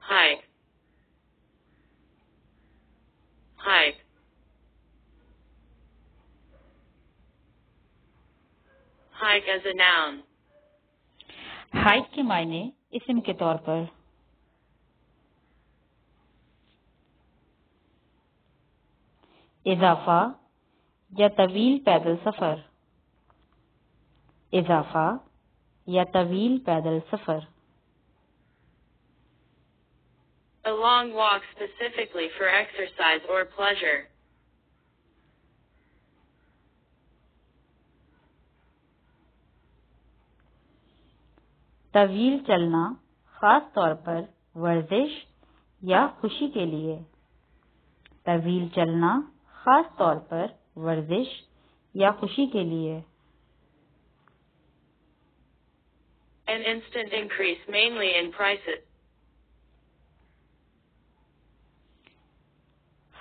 hike, hike, hike as a noun. Hike کے معنی اسم کے طور پر. اضافہ یا طویل پیدل سفر. اضافہ یا طویل پیدل سفر. A long walk specifically for exercise or pleasure. طویل چلنا خاص طور پر ورزش یا خوشی کے لیے. طویل چلنا خاص طور پر ورزش یا خوشی کے لیے. An instant increase mainly in prices.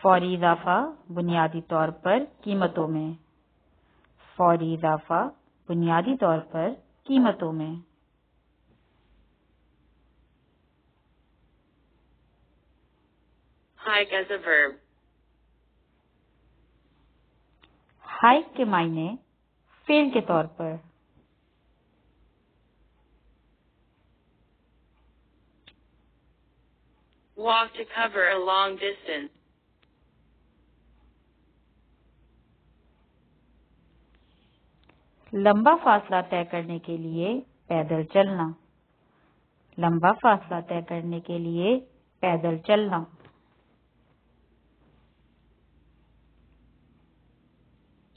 فوری اضافہ بنیادی طور پر قیمتوں میں. فوری اضافہ بنیادی طور پر قیمتوں میں. Hike as a verb. Hike کے معنی فعل کے طور پر. Walk to cover a long distance. لمبا فاصلہ طے کرنے کے لیے پیدل چلنا. لمبا فاصلہ طے کرنے کے لیے پیدل چلنا.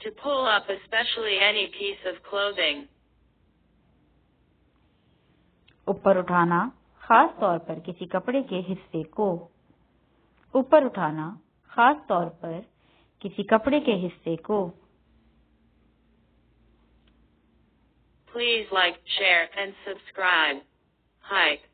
To pull up especially any piece of clothing. اوپر اٹھانا خاص طور پر کسی کپڑے کے حصے کو. اوپر اٹھانا خاص طور پر کسی کپڑے کے حصے کو. Please like, share, and subscribe. Hike.